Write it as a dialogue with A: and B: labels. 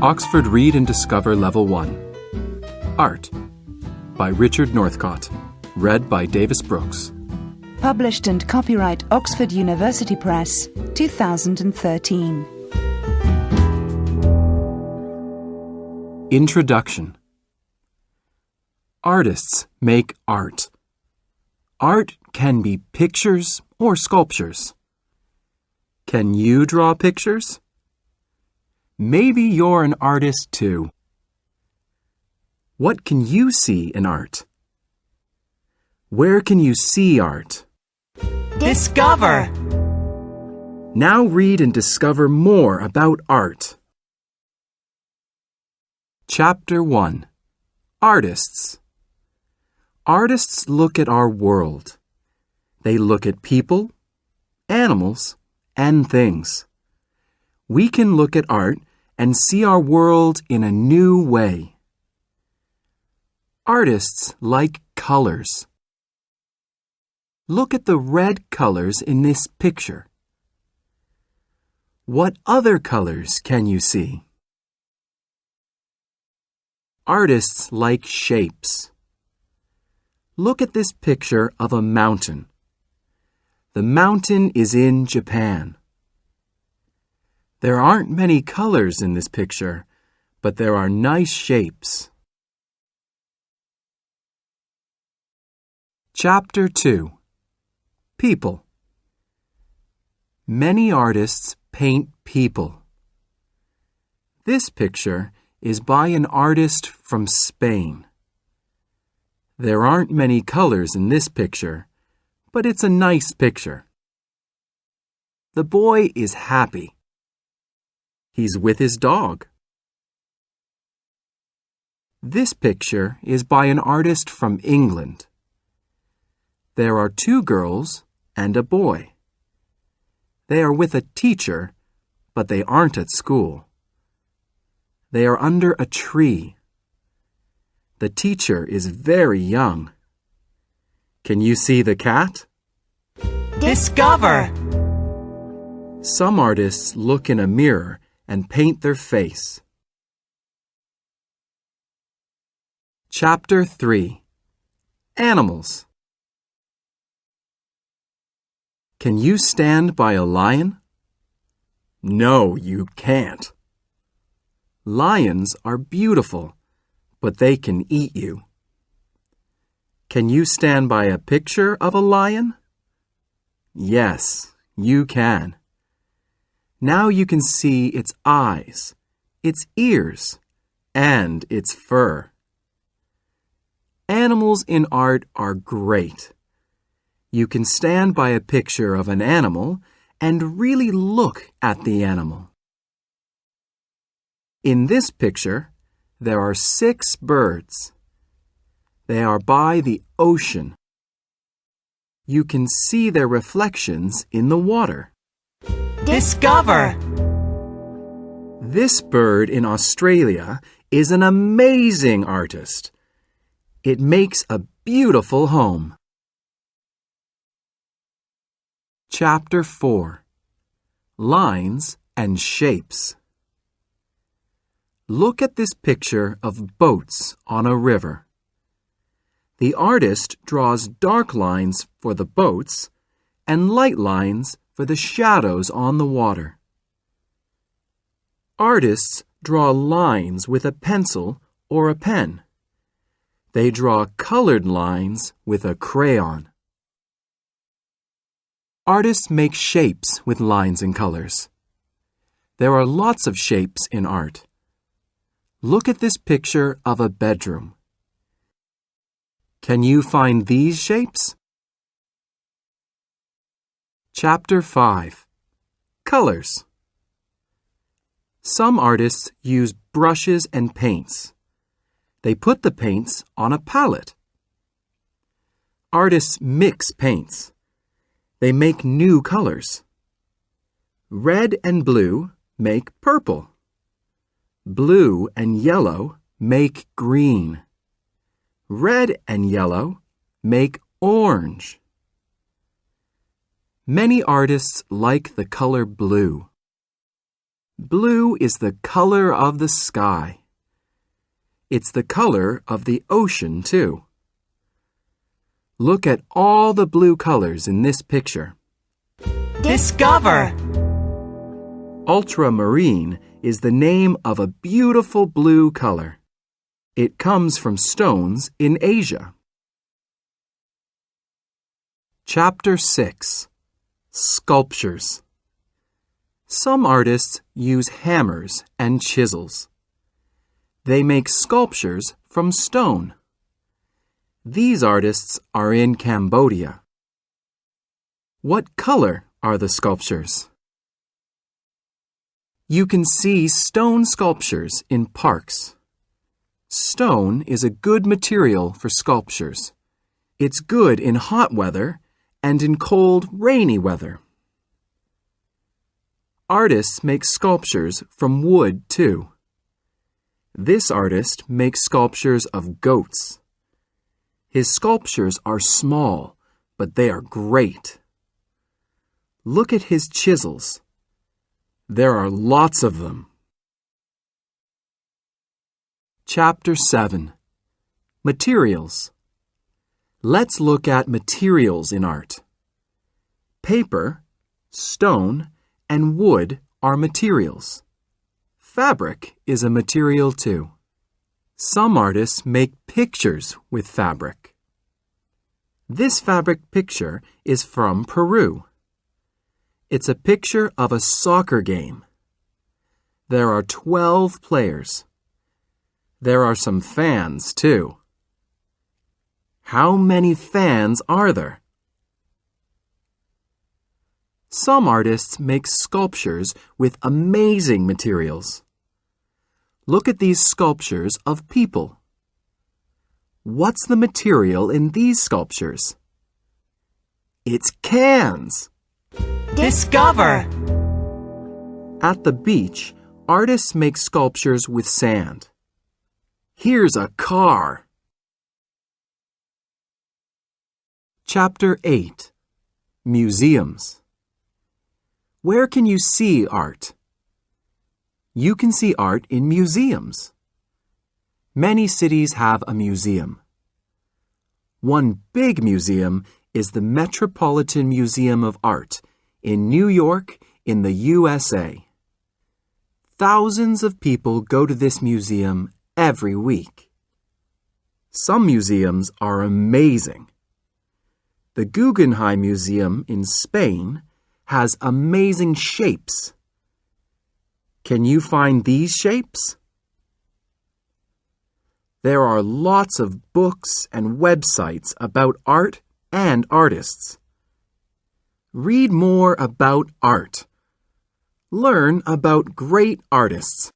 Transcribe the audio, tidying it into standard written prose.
A: Oxford Read and Discover Level 1. Art by Richard Northcott. Read by Davis Brooks.
B: Published and copyright Oxford University Press, 2013.
A: Introduction. Artists make art. Art can be pictures or sculptures. Can you draw pictures? Maybe you're an artist too. What can you see in art? Where can you see art?
C: Discover!
A: Now read and discover more about art. Chapter 1. Artists. Artists look at our world. They look at people, animals, and things. We can look at art and see our world in a new way. Artists like colors. Look at the red colors in this picture. What other colors can you see? Artists like shapes. Look at this picture of a mountain. The mountain is in Japan. There aren't many colors in this picture, but there are nice shapes. Chapter 2. People. Many artists paint people. This picture is by an artist from Spain. There aren't many colors in this picture, but it's a nice picture. The boy is happy. He's with his dog. This picture is by an artist from England. There are two girls and a boy. They are with a teacher, but they aren't at school. They are under a tree. The teacher is very young. Can you see the cat?
C: Discover!
A: Some artists look in a mirror and paint their face. Chapter 3. Animals. Can you stand by a lion? No, you can't. Lions are beautiful, but they can eat you. Can you stand by a picture of a lion? Yes, you can. Now you can see its eyes, its ears, and its fur. Animals in art are great. You can stand by a picture of an animal and really look at the animal. In this picture, there are 6 birds. They are by the ocean. You can see their reflections in the water.
C: Discover!
A: This bird in Australia is an amazing artist. It makes a beautiful home. Chapter 4. Lines and Shapes. Look at this picture of boats on a river. The artist draws dark lines for the boats and light lines for the shadows on the water. Artists draw lines with a pencil or a pen. They draw colored lines with a crayon. Artists make shapes with lines and colors. There are lots of shapes in art. Look at this picture of a bedroom. Can you find these shapes? Chapter 5. Colors. Some artists use brushes and paints. They put the paints on a palette. Artists mix paints. They make new colors. Red and blue make purple. Blue and yellow make green. Red and yellow make orange. Many artists like the color blue. Blue is the color of the sky. It's the color of the ocean, too. Look at all the blue colors in this picture.
C: Discover.
A: Ultramarine is the name of a beautiful blue color. It comes from stones in Asia. Chapter 6. Sculptures. Some artists use hammers and chisels. They make sculptures from stone. These artists are in Cambodia. What color are the sculptures? You can see stone sculptures in parks. Stone is a good material for sculptures. It's good in hot weather and in cold, rainy weather. Artists make sculptures from wood, too. This artist makes sculptures of goats. His sculptures are small, but they are great. Look at his chisels. There are lots of them. Chapter 7. Materials. Let's look at materials in art. Paper, stone, and wood are materials. Fabric is a material too. Some artists make pictures with fabric. This fabric picture is from Peru. It's a picture of a soccer game. There are 12 players. There are some fans too. How many fans are there? Some artists make sculptures with amazing materials. Look at these sculptures of people. What's the material in these sculptures? It's cans.
C: Discover.
A: At the beach, artists make sculptures with sand. Here's a car. Chapter 8. Museums. Where can you see art? You can see art in museums. Many cities have a museum. One big museum is the Metropolitan Museum of Art in New York, in the USA. Thousands of people go to this museum every week. Some museums are amazing. The Guggenheim Museum in Spain has amazing shapes. Can you find these shapes? There are lots of books and websites about art and artists. Read more about art. Learn about great artists.